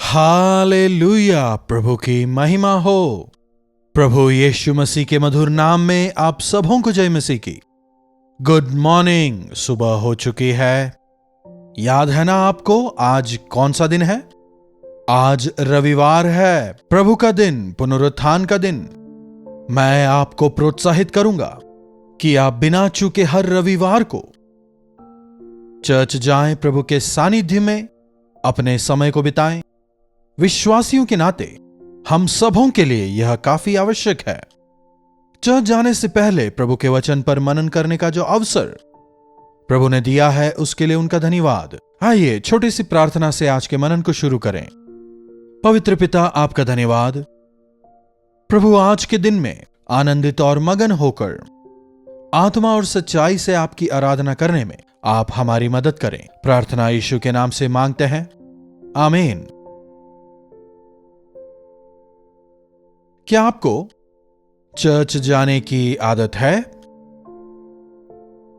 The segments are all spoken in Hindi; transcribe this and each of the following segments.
हालेलुया। प्रभु की महिमा हो। प्रभु यीशु मसीह के मधुर नाम में आप सबों को जय मसीह की। Good morning. सुबह हो चुकी है। याद है ना आपको आज कौन सा दिन है? आज रविवार है, प्रभु का दिन, पुनरुत्थान का दिन। मैं आपको प्रोत्साहित करूंगा कि आप बिना चूके हर रविवार को चर्च जाएं, प्रभु के सानिध्य में अपने समय को बिताएं। विश्वासियों के नाते हम सबों के लिए यह काफी आवश्यक है। चर्च जाने से पहले प्रभु के वचन पर मनन करने का जो अवसर प्रभु ने दिया है, उसके लिए उनका धन्यवाद। आइए छोटी सी प्रार्थना से आज के मनन को शुरू करें। पवित्र पिता, आपका धन्यवाद प्रभु, आज के दिन में आनंदित और मगन होकर आत्मा और सच्चाई से आपकी आराधना करने में आप हमारी मदद करें। प्रार्थना यीशु के नाम से मांगते हैं, आमीन। क्या आपको चर्च जाने की आदत है?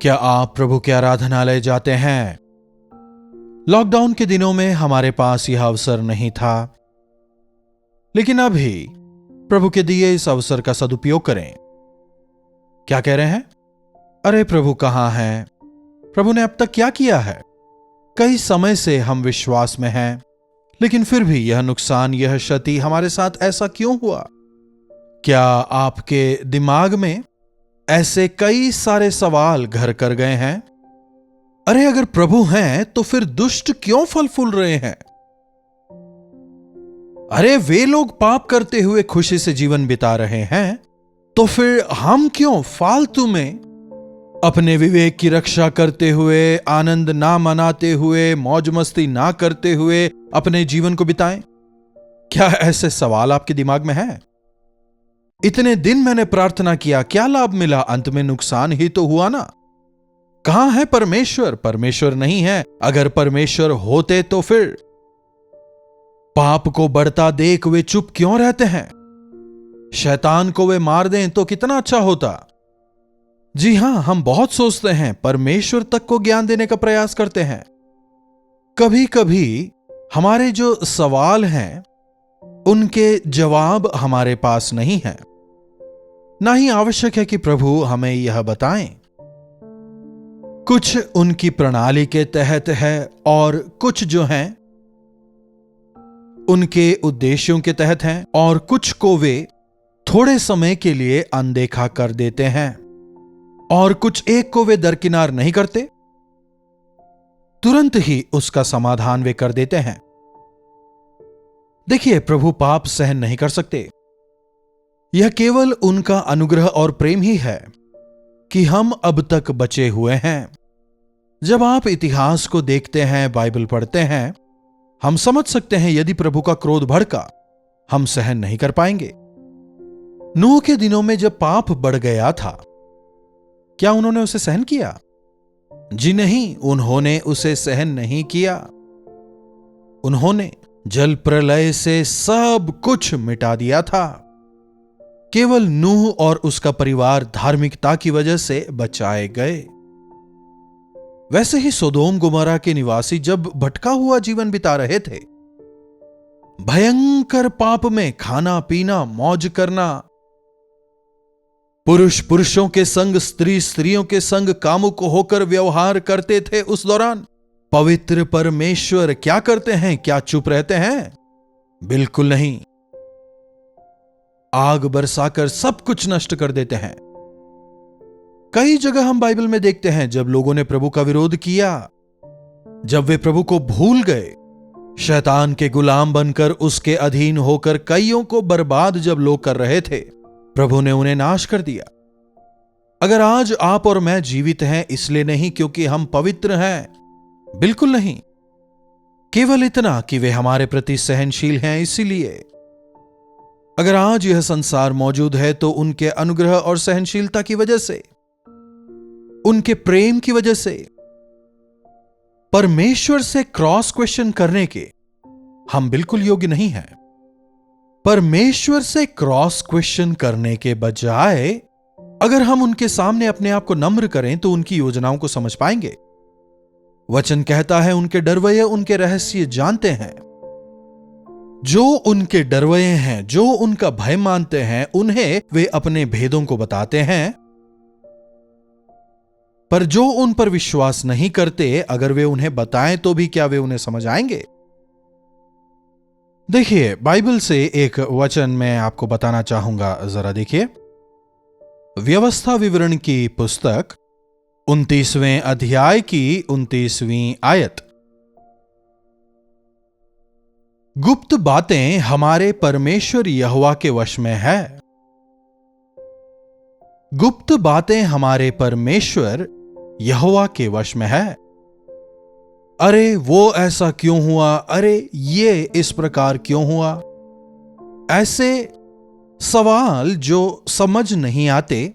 क्या आप प्रभु के आराधनालय जाते हैं? लॉकडाउन के दिनों में हमारे पास यह अवसर नहीं था, लेकिन अभी प्रभु के दिए इस अवसर का सदुपयोग करें। क्या कह रहे हैं? अरे प्रभु कहां हैं? प्रभु ने अब तक क्या किया है? कई समय से हम विश्वास में हैं, लेकिन फिर भी यह नुकसान, यह क्षति हमारे साथ ऐसा क्यों हुआ? क्या आपके दिमाग में ऐसे कई सारे सवाल घर कर गए हैं? अरे अगर प्रभु हैं तो फिर दुष्ट क्यों फल फूल रहे हैं? अरे वे लोग पाप करते हुए खुशी से जीवन बिता रहे हैं, तो फिर हम क्यों फालतू में अपने विवेक की रक्षा करते हुए, आनंद ना मनाते हुए, मौज मस्ती ना करते हुए अपने जीवन को बिताएं? क्या ऐसे सवाल आपके दिमाग में हैं? इतने दिन मैंने प्रार्थना किया, क्या लाभ मिला? अंत में नुकसान ही तो हुआ ना। कहां है परमेश्वर? परमेश्वर नहीं है। अगर परमेश्वर होते तो फिर पाप को बढ़ता देख वे चुप क्यों रहते हैं? शैतान को वे मार दें तो कितना अच्छा होता। जी हां, हम बहुत सोचते हैं, परमेश्वर तक को ज्ञान देने का प्रयास करते हैं। कभी कभी हमारे जो सवाल हैं उनके जवाब हमारे पास नहीं है, ना ही आवश्यक है कि प्रभु हमें यह बताएं। कुछ उनकी प्रणाली के तहत है और कुछ जो हैं उनके उद्देश्यों के तहत हैं, और कुछ को वे थोड़े समय के लिए अनदेखा कर देते हैं, और कुछ एक को वे दरकिनार नहीं करते, तुरंत ही उसका समाधान वे कर देते हैं। देखिए, प्रभु पाप सहन नहीं कर सकते। यह केवल उनका अनुग्रह और प्रेम ही है कि हम अब तक बचे हुए हैं। जब आप इतिहास को देखते हैं, बाइबल पढ़ते हैं, हम समझ सकते हैं यदि प्रभु का क्रोध भड़का, हम सहन नहीं कर पाएंगे। नूह के दिनों में जब पाप बढ़ गया था, क्या उन्होंने उसे सहन किया? जी नहीं, उन्होंने उसे सहन नहीं किया। उन्होंने जल प्रलय से सब कुछ मिटा दिया था। केवल नूह और उसका परिवार धार्मिकता की वजह से बचाए गए। वैसे ही सोदोम गोमोरा के निवासी जब भटका हुआ जीवन बिता रहे थे, भयंकर पाप में खाना पीना, मौज करना, पुरुष पुरुषों के संग, स्त्री स्त्रियों के संग कामुक होकर व्यवहार करते थे, उस दौरान पवित्र परमेश्वर क्या करते हैं? क्या चुप रहते हैं? बिल्कुल नहीं। आग बरसाकर सब कुछ नष्ट कर देते हैं। कई जगह हम बाइबल में देखते हैं जब लोगों ने प्रभु का विरोध किया, जब वे प्रभु को भूल गए, शैतान के गुलाम बनकर उसके अधीन होकर कईयों को बर्बाद जब लोग कर रहे थे, प्रभु ने उन्हें नाश कर दिया। अगर आज आप और मैं जीवित हैं, इसलिए नहीं क्योंकि हम पवित्र हैं, बिल्कुल नहीं। केवल इतना कि वे हमारे प्रति सहनशील हैं, इसीलिए। अगर आज यह संसार मौजूद है तो उनके अनुग्रह और सहनशीलता की वजह से, उनके प्रेम की वजह से। परमेश्वर से क्रॉस क्वेश्चन करने के हम बिल्कुल योग्य नहीं हैं। परमेश्वर से क्रॉस क्वेश्चन करने के बजाय अगर हम उनके सामने अपने आप को नम्र करें तो उनकी योजनाओं को समझ पाएंगे। वचन कहता है, उनके डरवैये उनके रहस्य जानते हैं। जो उनके डरवये हैं, जो उनका भय मानते हैं, उन्हें वे अपने भेदों को बताते हैं। पर जो उन पर विश्वास नहीं करते, अगर वे उन्हें बताएं तो भी क्या वे उन्हें समझ आएंगे? देखिए, बाइबल से एक वचन मैं आपको बताना चाहूंगा, जरा देखिए। व्यवस्था विवरण की पुस्तक 29वें अध्याय की 29वीं आयत। गुप्त बातें हमारे परमेश्वर यहोवा के वश में है। गुप्त बातें हमारे परमेश्वर यहोवा के वश में है। अरे वो ऐसा क्यों हुआ, अरे ये इस प्रकार क्यों हुआ, ऐसे सवाल जो समझ नहीं आते,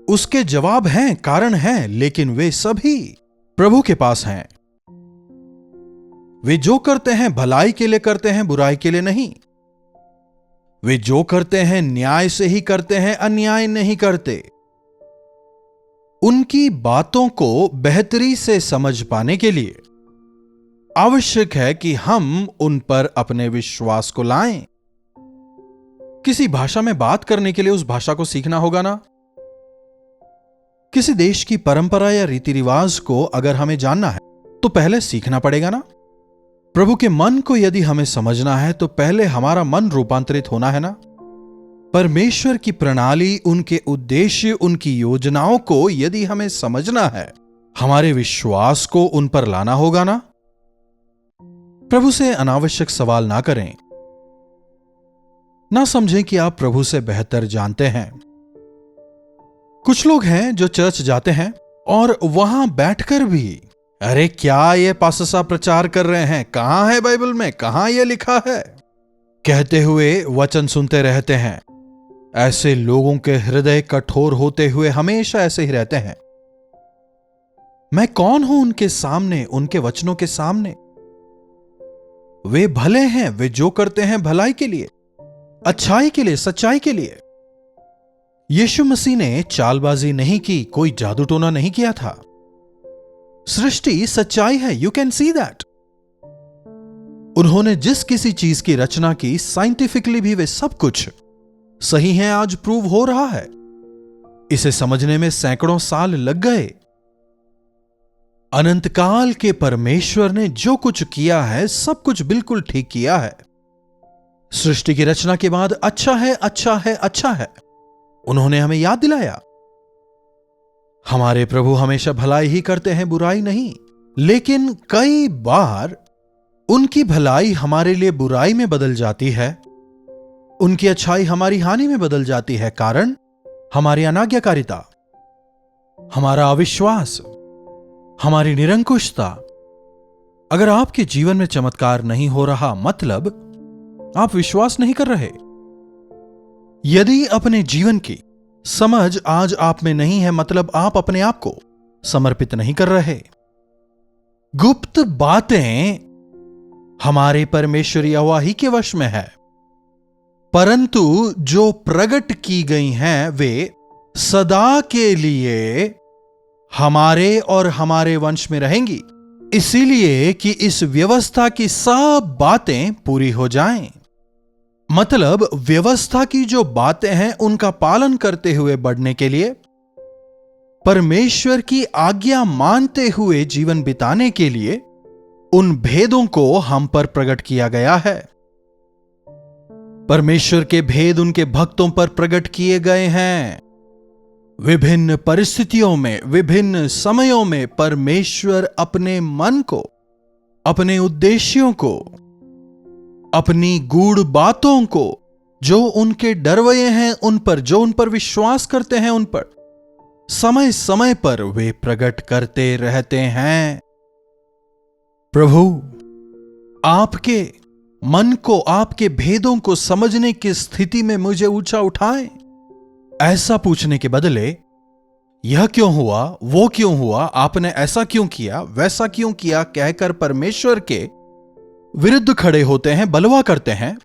उसके जवाब हैं, कारण हैं, लेकिन वे सभी प्रभु के पास हैं। वे जो करते हैं भलाई के लिए करते हैं, बुराई के लिए नहीं। वे जो करते हैं न्याय से ही करते हैं, अन्याय नहीं करते। उनकी बातों को बेहतरी से समझ पाने के लिए आवश्यक है कि हम उन पर अपने विश्वास को लाएं। किसी भाषा में बात करने के लिए उस भाषा को सीखना होगा ना। किसी देश की परंपरा या रीति रिवाज को अगर हमें जानना है तो पहले सीखना पड़ेगा ना। प्रभु के मन को यदि हमें समझना है तो पहले हमारा मन रूपांतरित होना है ना। परमेश्वर की प्रणाली, उनके उद्देश्य, उनकी योजनाओं को यदि हमें समझना है, हमारे विश्वास को उन पर लाना होगा ना। प्रभु से अनावश्यक सवाल ना करें। ना समझें कि आप प्रभु से बेहतर जानते हैं। कुछ लोग हैं जो चर्च जाते हैं और वहां बैठकर भी, अरे क्या ये पाससा प्रचार कर रहे हैं, कहां है बाइबल में, कहां ये लिखा है, कहते हुए वचन सुनते रहते हैं। ऐसे लोगों के हृदय कठोर होते हुए हमेशा ऐसे ही रहते हैं। मैं कौन हूं उनके सामने, उनके वचनों के सामने? वे भले हैं, वे जो करते हैं भलाई के लिए, अच्छाई के लिए, सच्चाई के लिए। यीशु मसीह ने चालबाजी नहीं की, कोई जादू टोना नहीं किया था। सृष्टि सच्चाई है, यू कैन सी दैट। उन्होंने जिस किसी चीज की रचना की, साइंटिफिकली भी वे सब कुछ सही है, आज प्रूव हो रहा है। इसे समझने में सैकड़ों साल लग गए। अनंतकाल के परमेश्वर ने जो कुछ किया है, सब कुछ बिल्कुल ठीक किया है। सृष्टि की रचना के बाद अच्छा है, अच्छा है, अच्छा है, उन्होंने हमें याद दिलाया। हमारे प्रभु हमेशा भलाई ही करते हैं, बुराई नहीं। लेकिन कई बार उनकी भलाई हमारे लिए बुराई में बदल जाती है, उनकी अच्छाई हमारी हानि में बदल जाती है। कारण हमारी अनाज्ञाकारिता, हमारा अविश्वास, हमारी निरंकुशता। अगर आपके जीवन में चमत्कार नहीं हो रहा, मतलब आप विश्वास नहीं कर रहे। यदि अपने जीवन की समझ आज आप में नहीं है, मतलब आप अपने आप को समर्पित नहीं कर रहे। गुप्त बातें हमारे परमेश्वर यहोवा ही के वश में है, परंतु जो प्रकट की गई हैं वे सदा के लिए हमारे और हमारे वंश में रहेंगी, इसीलिए कि इस व्यवस्था की सब बातें पूरी हो जाएं। मतलब व्यवस्था की जो बातें हैं उनका पालन करते हुए बढ़ने के लिए, परमेश्वर की आज्ञा मानते हुए जीवन बिताने के लिए उन भेदों को हम पर प्रकट किया गया है। परमेश्वर के भेद उनके भक्तों पर प्रकट किए गए हैं। विभिन्न परिस्थितियों में, विभिन्न समयों में परमेश्वर अपने मन को, अपने उद्देश्यों को, अपनी गूढ़ बातों को, जो उनके डरवये हैं उन पर, जो उन पर विश्वास करते हैं उन पर, समय समय पर वे प्रकट करते रहते हैं। प्रभु आपके मन को, आपके भेदों को समझने की स्थिति में मुझे ऊंचा उठाएं। ऐसा पूछने के बदले यह क्यों हुआ, वो क्यों हुआ, आपने ऐसा क्यों किया, वैसा क्यों किया कहकर परमेश्वर के विरुद्ध खड़े होते हैं, बलवा करते हैं,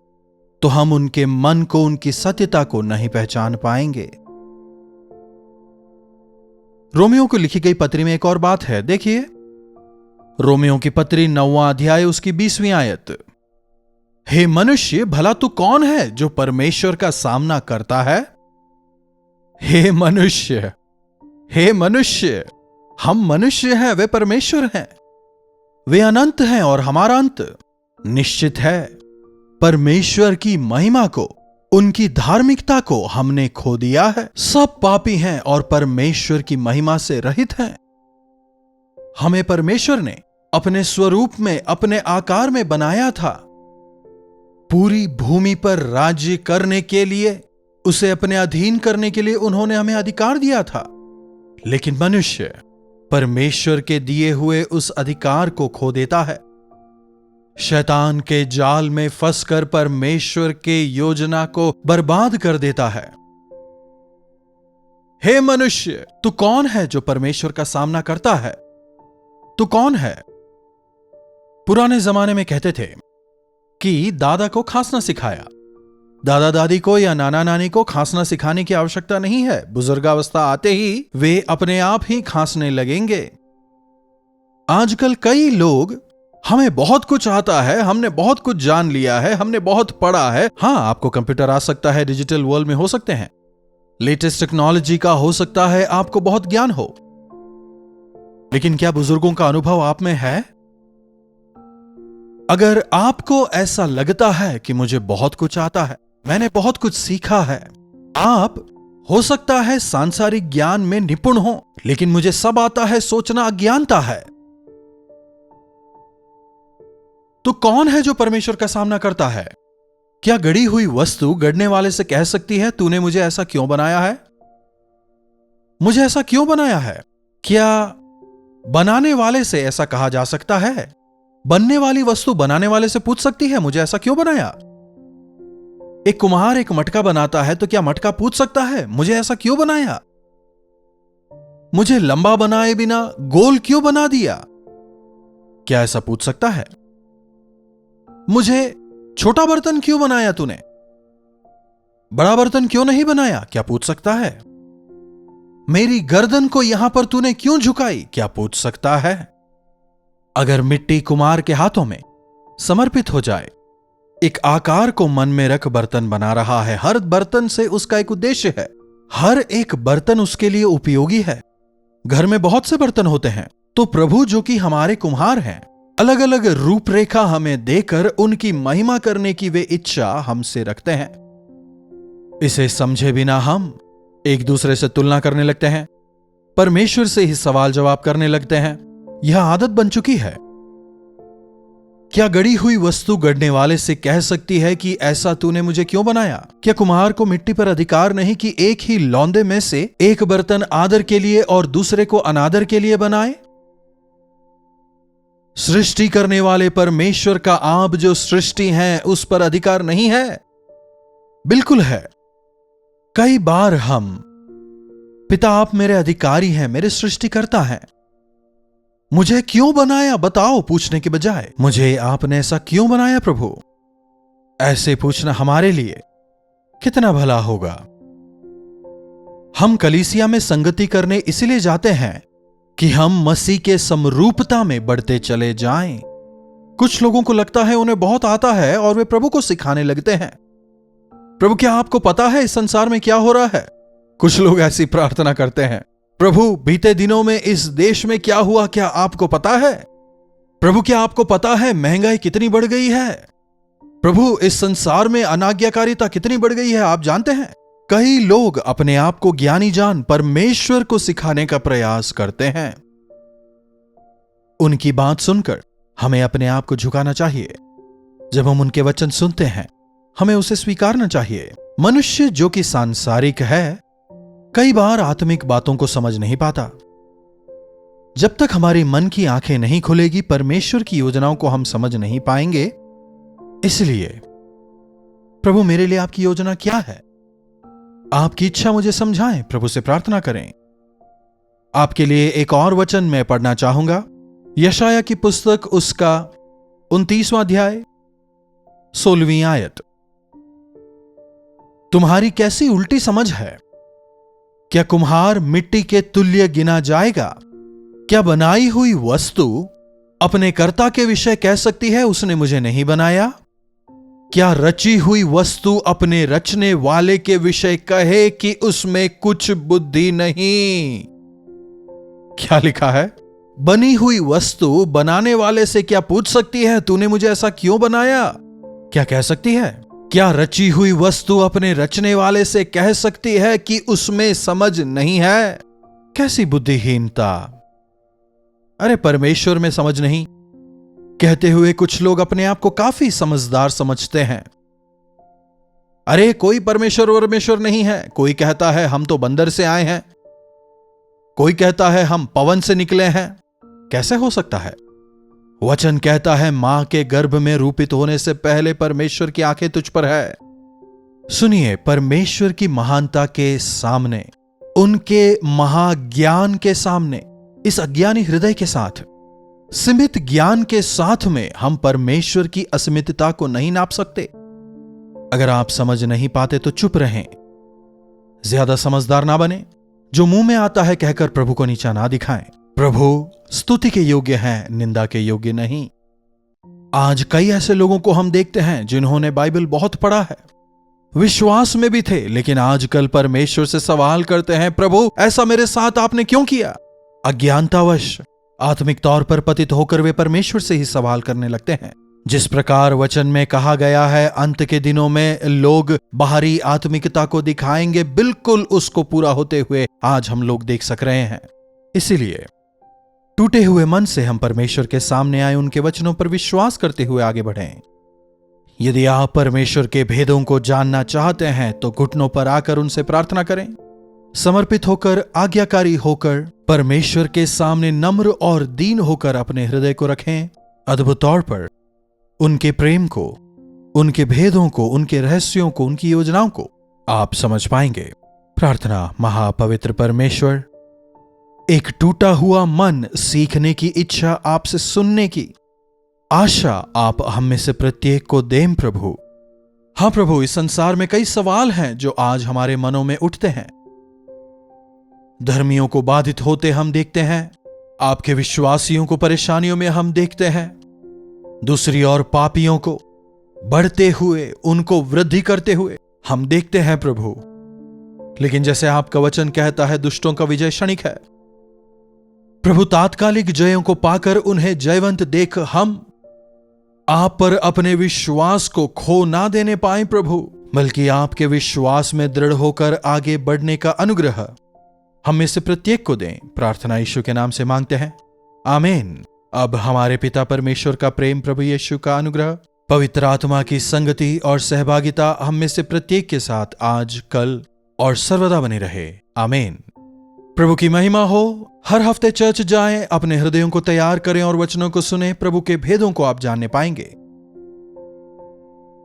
तो हम उनके मन को, उनकी सत्यता को नहीं पहचान पाएंगे। रोमियो को लिखी गई पत्री में एक और बात है, देखिए रोमियो की पत्री 9वां अध्याय उसकी 20वीं आयत। हे मनुष्य, भला तू कौन है जो परमेश्वर का सामना करता है? हे मनुष्य, हे मनुष्य, हम मनुष्य हैं, वे परमेश्वर हैं। वे अनंत हैं और हमारा अंत निश्चित है। परमेश्वर की महिमा को, उनकी धार्मिकता को हमने खो दिया है। सब पापी हैं और परमेश्वर की महिमा से रहित हैं। हमें परमेश्वर ने अपने स्वरूप में, अपने आकार में बनाया था। पूरी भूमि पर राज्य करने के लिए, उसे अपने अधीन करने के लिए उन्होंने हमें अधिकार दिया था। लेकिन मनुष्य परमेश्वर के दिए हुए उस अधिकार को खो देता है। शैतान के जाल में फंसकर परमेश्वर के योजना को बर्बाद कर देता है। हे मनुष्य, तू कौन है जो परमेश्वर का सामना करता है? तू कौन है? पुराने जमाने में कहते थे कि दादा को खांसना सिखाया। दादा दादी को या नाना नानी को खांसना सिखाने की आवश्यकता नहीं है। बुजुर्गावस्था आते ही वे अपने आप ही खांसने लगेंगे। आजकल कई लोग, हमें बहुत कुछ आता है, हमने बहुत कुछ जान लिया है, हमने बहुत पढ़ा है। हां, आपको कंप्यूटर आ सकता है, डिजिटल वर्ल्ड में हो सकते हैं, लेटेस्ट टेक्नोलॉजी का हो सकता है, आपको बहुत ज्ञान हो, लेकिन क्या बुजुर्गों का अनुभव आप में है? अगर आपको ऐसा लगता है कि मुझे बहुत कुछ आता है, मैंने बहुत कुछ सीखा है, आप हो सकता है सांसारिक ज्ञान में निपुण हो, लेकिन मुझे सब आता है सोचना अज्ञानता है, तो कौन है जो परमेश्वर का सामना करता है? क्या गढ़ी हुई वस्तु गढ़ने वाले से कह सकती है, तूने मुझे ऐसा क्यों बनाया है? मुझे ऐसा क्यों बनाया है? क्या बनाने वाले से ऐसा कहा जा सकता है? बनने वाली वस्तु बनाने वाले से पूछ सकती है, मुझे ऐसा क्यों बनाया? एक कुम्हार एक मटका बनाता है, तो क्या मटका पूछ सकता है, मुझे ऐसा क्यों बनाया? मुझे लंबा बनाए बिना गोल क्यों बना दिया? क्या ऐसा पूछ सकता है? मुझे छोटा बर्तन क्यों बनाया तूने, बड़ा बर्तन क्यों नहीं बनाया? क्या पूछ सकता है? मेरी गर्दन को यहां पर तूने क्यों झुकाई? क्या पूछ सकता है? अगर मिट्टी कुम्हार के हाथों में समर्पित हो जाए, एक आकार को मन में रख बर्तन बना रहा है, हर बर्तन से उसका एक उद्देश्य है, हर एक बर्तन उसके लिए उपयोगी है। घर में बहुत से बर्तन होते हैं, तो प्रभु जो कि हमारे कुम्हार हैं, अलग अलग रूपरेखा हमें देकर उनकी महिमा करने की वे इच्छा हमसे रखते हैं। इसे समझे बिना हम एक दूसरे से तुलना करने लगते हैं, परमेश्वर से ही सवाल जवाब करने लगते हैं। यह आदत बन चुकी है। क्या गढ़ी हुई वस्तु गढ़ने वाले से कह सकती है कि ऐसा तूने मुझे क्यों बनाया? क्या कुम्हार को मिट्टी पर अधिकार नहीं कि एक ही लौंदे में से एक बर्तन आदर के लिए और दूसरे को अनादर के लिए बनाए? सृष्टि करने वाले परमेश्वर का आप जो सृष्टि हैं, उस पर अधिकार नहीं है? बिल्कुल है। कई बार हम, पिता आप मेरे अधिकारी हैं, मेरे सृष्टिकर्ता हैं, मुझे क्यों बनाया बताओ पूछने के बजाय, मुझे आपने ऐसा क्यों बनाया प्रभु, ऐसे पूछना हमारे लिए कितना भला होगा। हम कलीसिया में संगति करने इसलिए जाते हैं कि हम मसीह के समरूपता में बढ़ते चले जाएं। कुछ लोगों को लगता है उन्हें बहुत आता है और वे प्रभु को सिखाने लगते हैं। प्रभु, क्या आपको पता है इस संसार में क्या हो रहा है? कुछ लोग ऐसी प्रार्थना करते हैं, प्रभु बीते दिनों में इस देश में क्या हुआ, क्या आपको पता है? प्रभु, क्या आपको पता है महंगाई कितनी बढ़ गई है? प्रभु, इस संसार में अनाज्ञाकारिता कितनी बढ़ गई है, आप जानते हैं? कई लोग अपने आप को ज्ञानी जान परमेश्वर को सिखाने का प्रयास करते हैं। उनकी बात सुनकर हमें अपने आप को झुकाना चाहिए। जब हम उनके वचन सुनते हैं, हमें उसे स्वीकारना चाहिए। मनुष्य जो कि सांसारिक है, कई बार आत्मिक बातों को समझ नहीं पाता। जब तक हमारी मन की आंखें नहीं खुलेगी, परमेश्वर की योजनाओं को हम समझ नहीं पाएंगे। इसलिए प्रभु, मेरे लिए आपकी योजना क्या है? आपकी इच्छा मुझे समझाएं। प्रभु से प्रार्थना करें। आपके लिए एक और वचन मैं पढ़ना चाहूंगा, यशाया की पुस्तक, उसका 29वां अध्याय 16वीं आयत। तुम्हारी कैसी उल्टी समझ है! क्या कुम्हार मिट्टी के तुल्य गिना जाएगा? क्या बनाई हुई वस्तु अपने कर्ता के विषय कह सकती है, उसने मुझे नहीं बनाया? क्या रची हुई वस्तु अपने रचने वाले के विषय कहे कि उसमें कुछ बुद्धि नहीं? क्या लिखा है? बनी हुई वस्तु बनाने वाले से क्या पूछ सकती है, तूने मुझे ऐसा क्यों बनाया? क्या कह सकती है? क्या रची हुई वस्तु अपने रचने वाले से कह सकती है कि उसमें समझ नहीं है? कैसी बुद्धिहीनता! अरे परमेश्वर में समझ नहीं कहते हुए कुछ लोग अपने आप को काफी समझदार समझते हैं। अरे कोई परमेश्वर नहीं है। कोई कहता है हम तो बंदर से आए हैं, कोई कहता है हम पवन से निकले हैं। कैसे हो सकता है? वचन कहता है मां के गर्भ में रूपित होने से पहले परमेश्वर की आंखें तुझ पर है। सुनिए, परमेश्वर की महानता के सामने, उनके महाज्ञान के सामने, इस अज्ञानी हृदय के साथ, सीमित ज्ञान के साथ में हम परमेश्वर की असीमितता को नहीं नाप सकते। अगर आप समझ नहीं पाते तो चुप रहें, ज्यादा समझदार ना बने। जो मुंह में आता है कहकर प्रभु को नीचा ना दिखाएं। प्रभु स्तुति के योग्य हैं, निंदा के योग्य नहीं। आज कई ऐसे लोगों को हम देखते हैं जिन्होंने बाइबल बहुत पढ़ा है, विश्वास में भी थे, लेकिन आजकल परमेश्वर से सवाल करते हैं, प्रभु ऐसा मेरे साथ आपने क्यों किया? अज्ञानतावश आत्मिक तौर पर पतित होकर वे परमेश्वर से ही सवाल करने लगते हैं। जिस प्रकार वचन में कहा गया है, अंत के दिनों में लोग बाहरी आत्मिकता को दिखाएंगे, बिल्कुल उसको पूरा होते हुए आज हम लोग देख सक रहे हैं। इसीलिए टूटे हुए मन से हम परमेश्वर के सामने आए, उनके वचनों पर विश्वास करते हुए आगे बढ़ें। यदि आप परमेश्वर के भेदों को जानना चाहते हैं तो घुटनों पर आकर उनसे प्रार्थना करें। समर्पित होकर, आज्ञाकारी होकर परमेश्वर के सामने नम्र और दीन होकर अपने हृदय को रखें। अद्भुत तौर पर उनके प्रेम को, उनके भेदों को, उनके रहस्यों को, उनकी योजनाओं को आप समझ पाएंगे। प्रार्थना। महापवित्र परमेश्वर, एक टूटा हुआ मन, सीखने की इच्छा, आपसे सुनने की आशा आप हम में से प्रत्येक को दें प्रभु। हाँ प्रभु, इस संसार में कई सवाल हैं जो आज हमारे मनों में उठते हैं। धर्मियों को बाधित होते हम देखते हैं, आपके विश्वासियों को परेशानियों में हम देखते हैं, दूसरी ओर पापियों को बढ़ते हुए, उनको वृद्धि करते हुए हम देखते हैं प्रभु। लेकिन जैसे आपका वचन कहता है, दुष्टों का विजय क्षणिक है। प्रभु, तात्कालिक जयों को पाकर उन्हें जयवंत देख हम आप पर अपने विश्वास को खो ना देने पाए प्रभु, बल्कि आपके विश्वास में दृढ़ होकर आगे बढ़ने का अनुग्रह हम में से प्रत्येक को दें। प्रार्थना यीशु के नाम से मांगते हैं, आमीन। अब हमारे पिता परमेश्वर का प्रेम, प्रभु यीशु का अनुग्रह, पवित्र आत्मा की संगति और सहभागिता हम में से प्रत्येक के साथ आज, कल और सर्वदा बनी रहे। आमीन। प्रभु की महिमा हो। हर हफ्ते चर्च जाएं, अपने हृदयों को तैयार करें और वचनों को सुने। प्रभु के भेदों को आप जानने पाएंगे।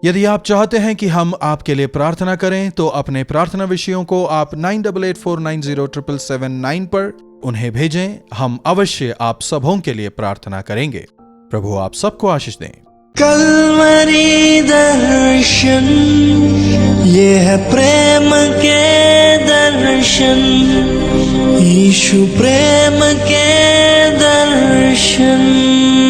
यदि आप चाहते हैं कि हम आपके लिए प्रार्थना करें तो अपने प्रार्थना विषयों को आप 9884907779 पर उन्हें भेजें। हम अवश्य आप सबों के लिए प्रार्थना करेंगे। प्रभु आप सबको आशीष दें। कलवरी दर्शन, ये है प्रेम के दर्शन, यीशु प्रेम के दर्शन।